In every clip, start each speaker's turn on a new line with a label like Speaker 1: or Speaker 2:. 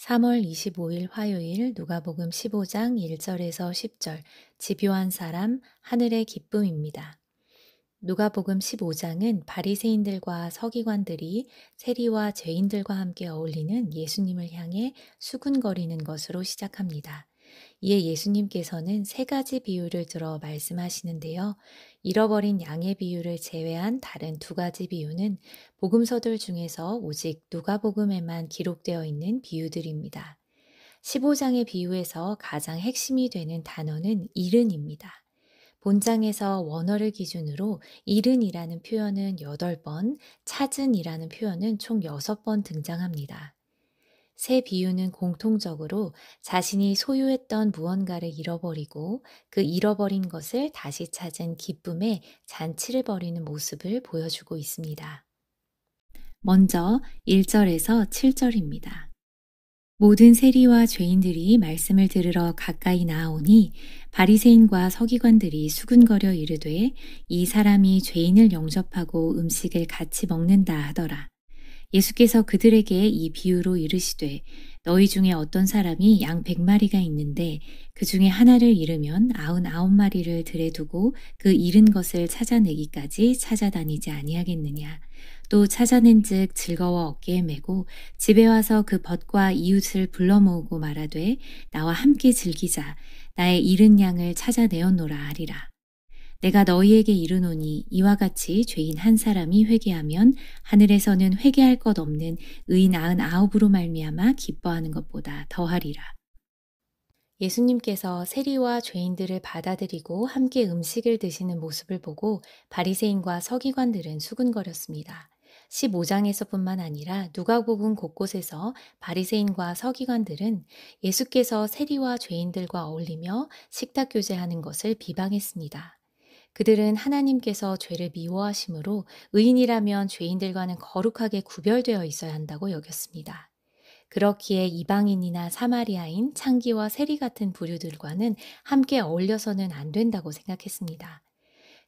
Speaker 1: 3월 25일 화요일 누가복음 15장 1절에서 10절 집요한 사람 하늘의 기쁨입니다. 누가복음 15장은 바리새인들과 서기관들이 세리와 죄인들과 함께 어울리는 예수님을 향해 수군거리는 것으로 시작합니다. 이에 예수님께서는 세 가지 비유를 들어 말씀하시는데요. 잃어버린 양의 비유를 제외한 다른 두 가지 비유는 복음서들 중에서 오직 누가복음에만 기록되어 있는 비유들입니다. 15장의 비유에서 가장 핵심이 되는 단어는 이른입니다. 본장에서 원어를 기준으로 이른이라는 표현은 8번, 찾은이라는 표현은 총 6번 등장합니다. 세 비유는 공통적으로 자신이 소유했던 무언가를 잃어버리고 그 잃어버린 것을 다시 찾은 기쁨에 잔치를 벌이는 모습을 보여주고 있습니다. 먼저 1절에서 7절입니다. 모든 세리와 죄인들이 말씀을 들으러 가까이 나아오니 바리새인과 서기관들이 수군거려 이르되 이 사람이 죄인을 영접하고 음식을 같이 먹는다 하더라. 예수께서 그들에게 이 비유로 이르시되 너희 중에 어떤 사람이 양 100마리가 있는데 그 중에 하나를 잃으면 99마리를 들에 두고 그 잃은 것을 찾아내기까지 찾아다니지 아니하겠느냐. 또 찾아낸즉 즐거워 어깨에 메고 집에 와서 그 벗과 이웃을 불러 모으고 말하되 나와 함께 즐기자. 나의 잃은 양을 찾아내었노라 하리라. 내가 너희에게 이르노니 이와 같이 죄인 한 사람이 회개하면 하늘에서는 회개할 것 없는 의인 99으로 말미암아 기뻐하는 것보다 더하리라. 예수님께서 세리와 죄인들을 받아들이고 함께 음식을 드시는 모습을 보고 바리새인과 서기관들은 수군거렸습니다. 15장에서뿐만 아니라 누가복음 곳곳에서 바리새인과 서기관들은 예수께서 세리와 죄인들과 어울리며 식탁 교제하는 것을 비방했습니다. 그들은 하나님께서 죄를 미워하심으로 의인이라면 죄인들과는 거룩하게 구별되어 있어야 한다고 여겼습니다. 그렇기에 이방인이나 사마리아인, 창기와 세리 같은 부류들과는 함께 어울려서는 안 된다고 생각했습니다.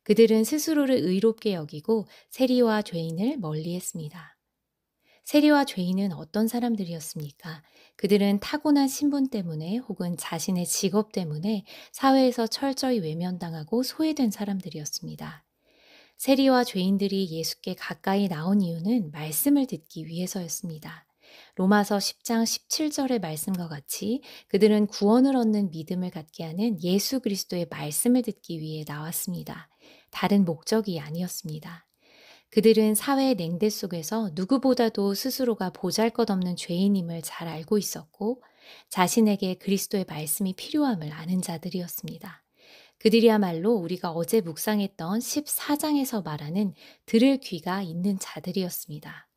Speaker 1: 그들은 스스로를 의롭게 여기고 세리와 죄인을 멀리했습니다. 세리와 죄인은 어떤 사람들이었습니까? 그들은 타고난 신분 때문에 혹은 자신의 직업 때문에 사회에서 철저히 외면당하고 소외된 사람들이었습니다. 세리와 죄인들이 예수께 가까이 나온 이유는 말씀을 듣기 위해서였습니다. 로마서 10장 17절의 말씀과 같이 그들은 구원을 얻는 믿음을 갖게 하는 예수 그리스도의 말씀을 듣기 위해 나왔습니다. 다른 목적이 아니었습니다. 그들은 사회의 냉대 속에서 누구보다도 스스로가 보잘것없는 죄인임을 잘 알고 있었고 자신에게 그리스도의 말씀이 필요함을 아는 자들이었습니다. 그들이야말로 우리가 어제 묵상했던 14장에서 말하는 들을 귀가 있는 자들이었습니다.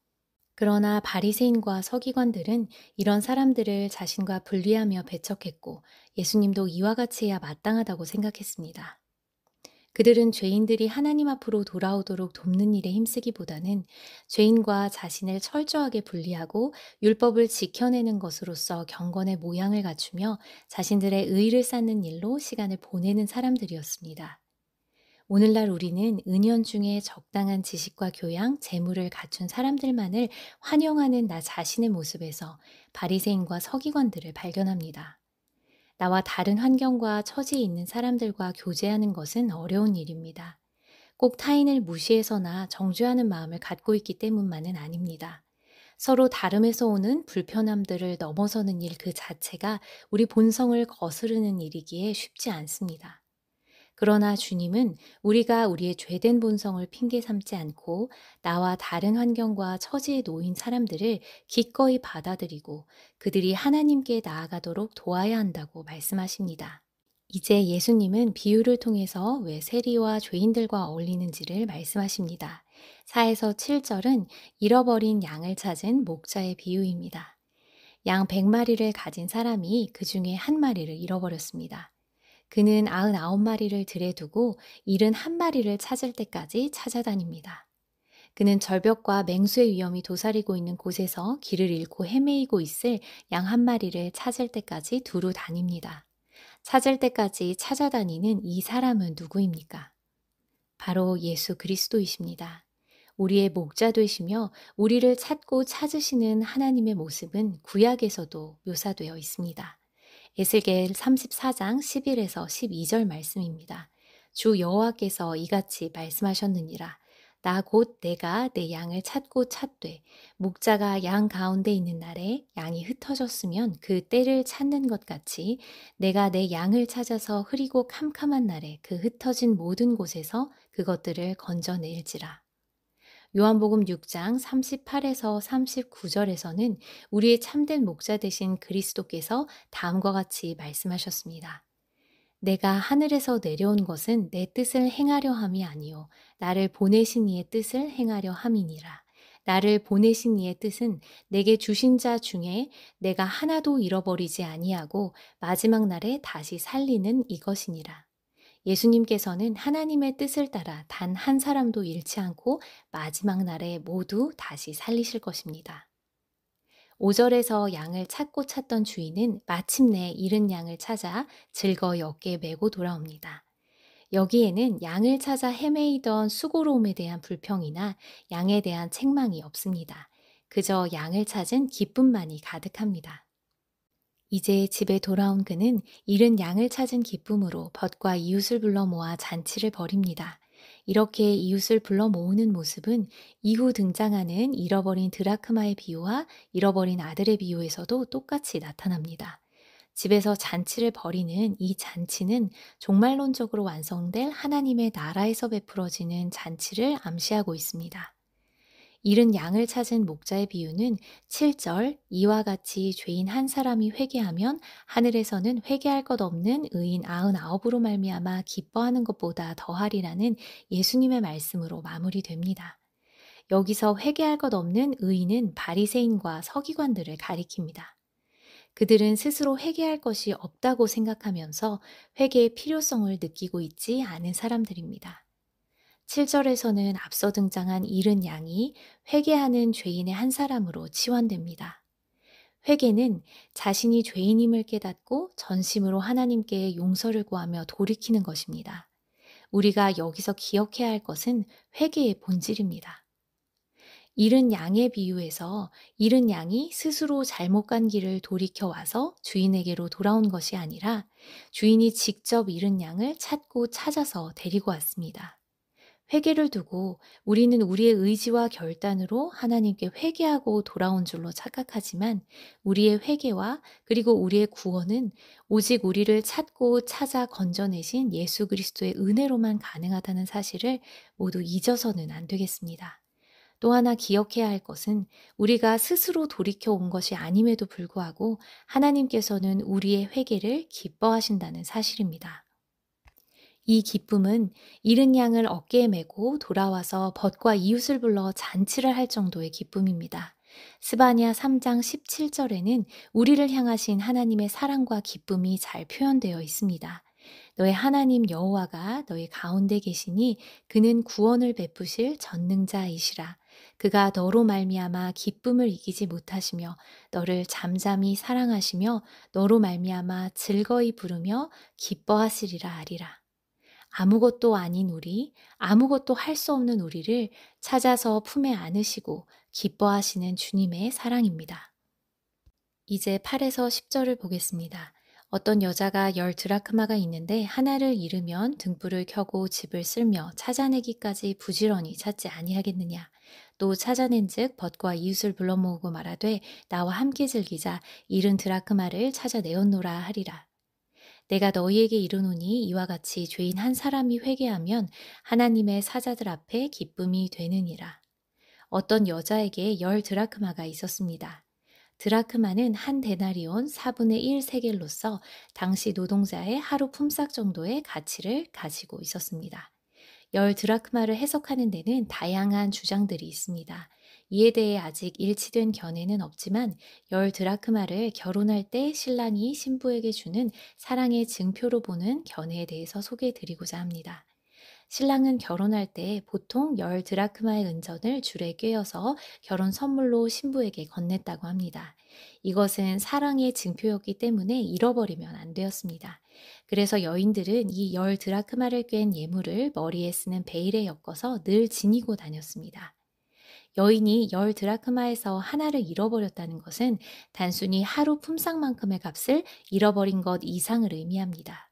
Speaker 1: 그러나 바리새인과 서기관들은 이런 사람들을 자신과 분리하며 배척했고 예수님도 이와 같이 해야 마땅하다고 생각했습니다. 그들은 죄인들이 하나님 앞으로 돌아오도록 돕는 일에 힘쓰기보다는 죄인과 자신을 철저하게 분리하고 율법을 지켜내는 것으로서 경건의 모양을 갖추며 자신들의 의를 쌓는 일로 시간을 보내는 사람들이었습니다. 오늘날 우리는 은연중에 적당한 지식과 교양, 재물을 갖춘 사람들만을 환영하는 나 자신의 모습에서 바리새인과 서기관들을 발견합니다. 나와 다른 환경과 처지에 있는 사람들과 교제하는 것은 어려운 일입니다. 꼭 타인을 무시해서나 정죄하는 마음을 갖고 있기 때문만은 아닙니다. 서로 다름에서 오는 불편함들을 넘어서는 일 그 자체가 우리 본성을 거스르는 일이기에 쉽지 않습니다. 그러나 주님은 우리가 우리의 죄된 본성을 핑계 삼지 않고 나와 다른 환경과 처지에 놓인 사람들을 기꺼이 받아들이고 그들이 하나님께 나아가도록 도와야 한다고 말씀하십니다. 이제 예수님은 비유를 통해서 왜 세리와 죄인들과 어울리는지를 말씀하십니다. 4에서 7절은 잃어버린 양을 찾은 목자의 비유입니다. 양 100마리를 가진 사람이 그 중에 한 마리를 잃어버렸습니다. 그는 99마리를 들에 두고 71마리를 찾을 때까지 찾아다닙니다. 그는 절벽과 맹수의 위험이 도사리고 있는 곳에서 길을 잃고 헤매이고 있을 양 한 마리를 찾을 때까지 두루 다닙니다. 찾을 때까지 찾아다니는 이 사람은 누구입니까? 바로 예수 그리스도이십니다. 우리의 목자 되시며 우리를 찾고 찾으시는 하나님의 모습은 구약에서도 묘사되어 있습니다. 에스겔 34장 11에서 12절 말씀입니다. 주 여호와께서 이같이 말씀하셨느니라. 나 곧 내가 내 양을 찾고 찾되 목자가 양 가운데 있는 날에 양이 흩어졌으면 그 때를 찾는 것 같이 내가 내 양을 찾아서 흐리고 캄캄한 날에 그 흩어진 모든 곳에서 그것들을 건져낼지라. 요한복음 6장 38에서 39절에서는 우리의 참된 목자 되신 그리스도께서 다음과 같이 말씀하셨습니다. 내가 하늘에서 내려온 것은 내 뜻을 행하려 함이 아니요 나를 보내신 이의 뜻을 행하려 함이니라. 나를 보내신 이의 뜻은 내게 주신 자 중에 내가 하나도 잃어버리지 아니하고 마지막 날에 다시 살리는 이것이니라. 예수님께서는 하나님의 뜻을 따라 단 한 사람도 잃지 않고 마지막 날에 모두 다시 살리실 것입니다. 5절에서 양을 찾고 찾던 주인은 마침내 잃은 양을 찾아 즐거이 어깨에 메고 돌아옵니다. 여기에는 양을 찾아 헤매이던 수고로움에 대한 불평이나 양에 대한 책망이 없습니다. 그저 양을 찾은 기쁨만이 가득합니다. 이제 집에 돌아온 그는 잃은 양을 찾은 기쁨으로 벗과 이웃을 불러 모아 잔치를 벌입니다. 이렇게 이웃을 불러 모으는 모습은 이후 등장하는 잃어버린 드라크마의 비유와 잃어버린 아들의 비유에서도 똑같이 나타납니다. 집에서 잔치를 벌이는 이 잔치는 종말론적으로 완성될 하나님의 나라에서 베풀어지는 잔치를 암시하고 있습니다. 잃은 양을 찾은 목자의 비유는 7절 이와 같이 죄인 한 사람이 회개하면 하늘에서는 회개할 것 없는 의인 99으로 말미암아 기뻐하는 것보다 더하리라는 예수님의 말씀으로 마무리됩니다. 여기서 회개할 것 없는 의인은 바리새인과 서기관들을 가리킵니다. 그들은 스스로 회개할 것이 없다고 생각하면서 회개의 필요성을 느끼고 있지 않은 사람들입니다. 7절에서는 앞서 등장한 잃은 양이 회개하는 죄인의 한 사람으로 치환됩니다. 회개는 자신이 죄인임을 깨닫고 전심으로 하나님께 용서를 구하며 돌이키는 것입니다. 우리가 여기서 기억해야 할 것은 회개의 본질입니다. 잃은 양의 비유에서 잃은 양이 스스로 잘못 간 길을 돌이켜 와서 주인에게로 돌아온 것이 아니라 주인이 직접 잃은 양을 찾고 찾아서 데리고 왔습니다. 회개를 두고 우리는 우리의 의지와 결단으로 하나님께 회개하고 돌아온 줄로 착각하지만 우리의 회개와 그리고 우리의 구원은 오직 우리를 찾고 찾아 건져내신 예수 그리스도의 은혜로만 가능하다는 사실을 모두 잊어서는 안 되겠습니다. 또 하나 기억해야 할 것은 우리가 스스로 돌이켜 온 것이 아님에도 불구하고 하나님께서는 우리의 회개를 기뻐하신다는 사실입니다. 이 기쁨은 잃은 양을 어깨에 메고 돌아와서 벗과 이웃을 불러 잔치를 할 정도의 기쁨입니다. 스바냐 3장 17절에는 우리를 향하신 하나님의 사랑과 기쁨이 잘 표현되어 있습니다. 너의 하나님 여호와가 너희 가운데 계시니 그는 구원을 베푸실 전능자이시라. 그가 너로 말미암아 기쁨을 이기지 못하시며 너를 잠잠히 사랑하시며 너로 말미암아 즐거이 부르며 기뻐하시리라 하리라. 아무것도 아닌 우리, 아무것도 할 수 없는 우리를 찾아서 품에 안으시고 기뻐하시는 주님의 사랑입니다. 이제 8에서 10절을 보겠습니다. 어떤 여자가 10드라크마가 있는데 하나를 잃으면 등불을 켜고 집을 쓸며 찾아내기까지 부지런히 찾지 아니하겠느냐. 또 찾아낸즉 벗과 이웃을 불러 모으고 말하되 나와 함께 즐기자 잃은 드라크마를 찾아내었노라 하리라. 내가 너희에게 이르노니 이와 같이 죄인 한 사람이 회개하면 하나님의 사자들 앞에 기쁨이 되느니라. 어떤 여자에게 10드라크마가 있었습니다. 드라크마는 한 데나리온 4분의 1 세겔로서 당시 노동자의 하루 품삯 정도의 가치를 가지고 있었습니다. 10드라크마를 해석하는 데는 다양한 주장들이 있습니다. 이에 대해 아직 일치된 견해는 없지만 10드라크마를 결혼할 때 신랑이 신부에게 주는 사랑의 증표로 보는 견해에 대해서 소개해드리고자 합니다. 신랑은 결혼할 때 보통 10드라크마의 은전을 줄에 꿰어서 결혼 선물로 신부에게 건넸다고 합니다. 이것은 사랑의 증표였기 때문에 잃어버리면 안 되었습니다. 그래서 여인들은 이 10드라크마를 꿰은 예물을 머리에 쓰는 베일에 엮어서 늘 지니고 다녔습니다. 여인이 10드라크마에서 하나를 잃어버렸다는 것은 단순히 하루 품삯만큼의 값을 잃어버린 것 이상을 의미합니다.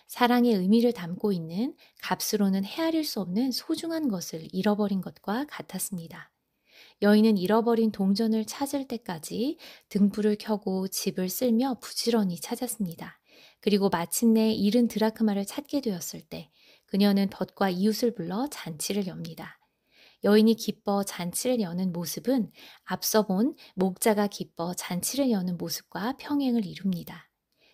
Speaker 1: 사랑의 의미를 담고 있는 값으로는 헤아릴 수 없는 소중한 것을 잃어버린 것과 같았습니다. 여인은 잃어버린 동전을 찾을 때까지 등불을 켜고 집을 쓸며 부지런히 찾았습니다. 그리고 마침내 잃은 드라크마를 찾게 되었을 때 그녀는 벗과 이웃을 불러 잔치를 엽니다. 여인이 기뻐 잔치를 여는 모습은 앞서 본 목자가 기뻐 잔치를 여는 모습과 평행을 이룹니다.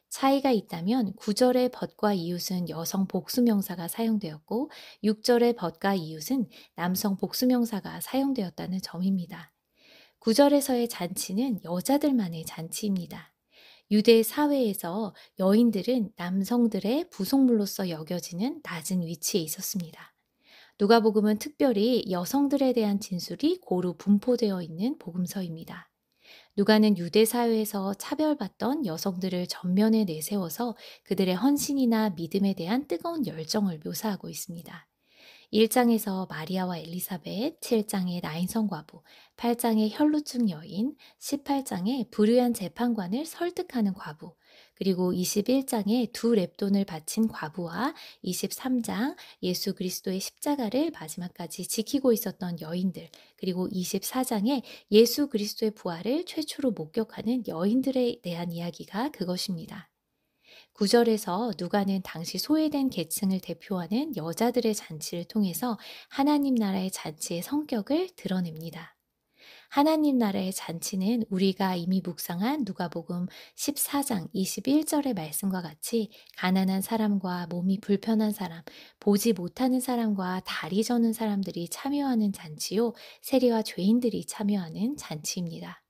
Speaker 1: 차이가 있다면 9절의 벗과 이웃은 여성 복수명사가 사용되었고 6절의 벗과 이웃은 남성 복수명사가 사용되었다는 점입니다. 9절에서의 잔치는 여자들만의 잔치입니다. 유대 사회에서 여인들은 남성들의 부속물로서 여겨지는 낮은 위치에 있었습니다. 누가복음은 특별히 여성들에 대한 진술이 고루 분포되어 있는 복음서입니다. 누가는 유대 사회에서 차별받던 여성들을 전면에 내세워서 그들의 헌신이나 믿음에 대한 뜨거운 열정을 묘사하고 있습니다. 1장에서 마리아와 엘리사벳, 7장의 나인성 과부, 8장의 혈루증 여인, 18장의 불의한 재판관을 설득하는 과부, 그리고 21장에 두 렙돈을 바친 과부와 23장 예수 그리스도의 십자가를 마지막까지 지키고 있었던 여인들, 그리고 24장에 예수 그리스도의 부활을 최초로 목격하는 여인들에 대한 이야기가 그것입니다. 9절에서 누가는 당시 소외된 계층을 대표하는 여자들의 잔치를 통해서 하나님 나라의 잔치의 성격을 드러냅니다. 하나님 나라의 잔치는 우리가 이미 묵상한 누가복음 14장 21절의 말씀과 같이 가난한 사람과 몸이 불편한 사람, 보지 못하는 사람과 다리 저는 사람들이 참여하는 잔치요, 세리와 죄인들이 참여하는 잔치입니다.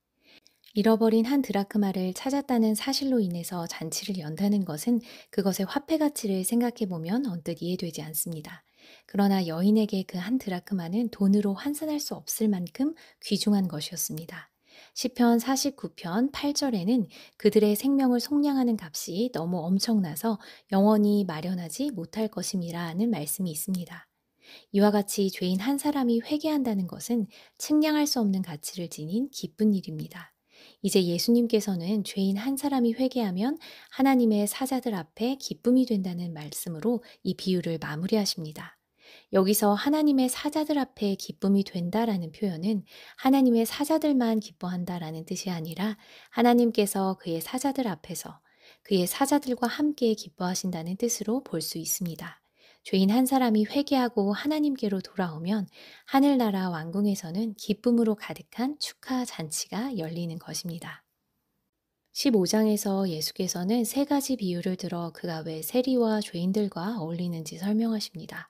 Speaker 1: 잃어버린 한 드라크마를 찾았다는 사실로 인해서 잔치를 연다는 것은 그것의 화폐 가치를 생각해 보면 언뜻 이해되지 않습니다. 그러나 여인에게 그 한 드라크마는 돈으로 환산할 수 없을 만큼 귀중한 것이었습니다. 시편 49편 8절에는 그들의 생명을 속량하는 값이 너무 엄청나서 영원히 마련하지 못할 것임이라 하는 말씀이 있습니다. 이와 같이 죄인 한 사람이 회개한다는 것은 측량할 수 없는 가치를 지닌 기쁜 일입니다. 이제 예수님께서는 죄인 한 사람이 회개하면 하나님의 사자들 앞에 기쁨이 된다는 말씀으로 이 비유를 마무리하십니다. 여기서 하나님의 사자들 앞에 기쁨이 된다라는 표현은 하나님의 사자들만 기뻐한다라는 뜻이 아니라 하나님께서 그의 사자들 앞에서 그의 사자들과 함께 기뻐하신다는 뜻으로 볼 수 있습니다. 죄인 한 사람이 회개하고 하나님께로 돌아오면 하늘나라 왕궁에서는 기쁨으로 가득한 축하 잔치가 열리는 것입니다. 15장에서 예수께서는 세 가지 비유를 들어 그가 왜 세리와 죄인들과 어울리는지 설명하십니다.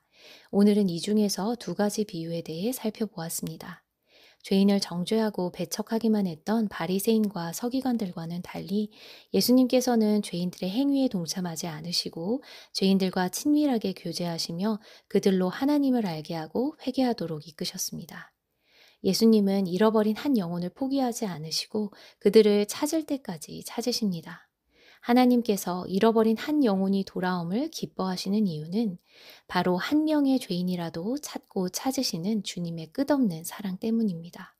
Speaker 1: 오늘은 이 중에서 두 가지 비유에 대해 살펴보았습니다. 죄인을 정죄하고 배척하기만 했던 바리새인과 서기관들과는 달리 예수님께서는 죄인들의 행위에 동참하지 않으시고 죄인들과 친밀하게 교제하시며 그들로 하나님을 알게 하고 회개하도록 이끄셨습니다. 예수님은 잃어버린 한 영혼을 포기하지 않으시고 그들을 찾을 때까지 찾으십니다. 하나님께서 잃어버린 한 영혼이 돌아옴을 기뻐하시는 이유는 바로 한 명의 죄인이라도 찾고 찾으시는 주님의 끝없는 사랑 때문입니다.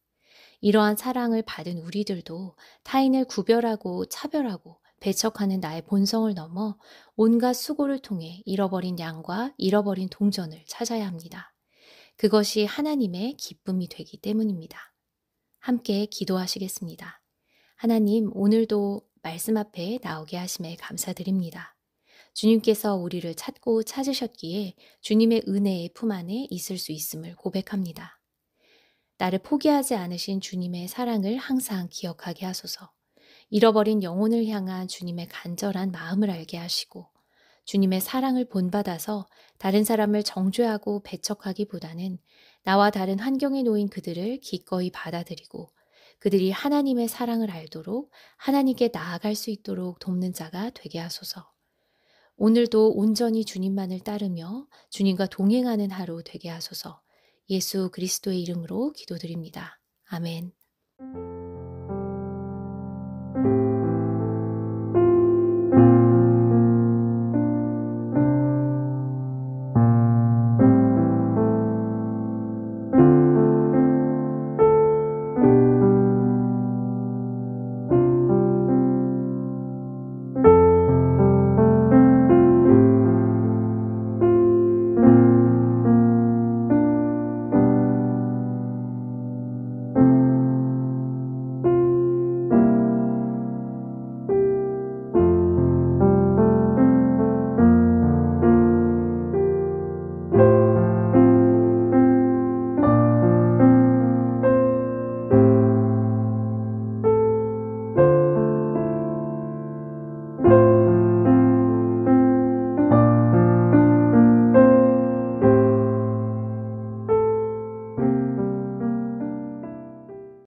Speaker 1: 이러한 사랑을 받은 우리들도 타인을 구별하고 차별하고 배척하는 나의 본성을 넘어 온갖 수고를 통해 잃어버린 양과 잃어버린 동전을 찾아야 합니다. 그것이 하나님의 기쁨이 되기 때문입니다. 함께 기도하시겠습니다. 하나님, 오늘도 말씀 앞에 나오게 하심에 감사드립니다. 주님께서 우리를 찾고 찾으셨기에 주님의 은혜의 품 안에 있을 수 있음을 고백합니다. 나를 포기하지 않으신 주님의 사랑을 항상 기억하게 하소서. 잃어버린 영혼을 향한 주님의 간절한 마음을 알게 하시고 주님의 사랑을 본받아서 다른 사람을 정죄하고 배척하기보다는 나와 다른 환경에 놓인 그들을 기꺼이 받아들이고 그들이 하나님의 사랑을 알도록 하나님께 나아갈 수 있도록 돕는 자가 되게 하소서. 오늘도 온전히 주님만을 따르며 주님과 동행하는 하루 되게 하소서. 예수 그리스도의 이름으로 기도드립니다. 아멘.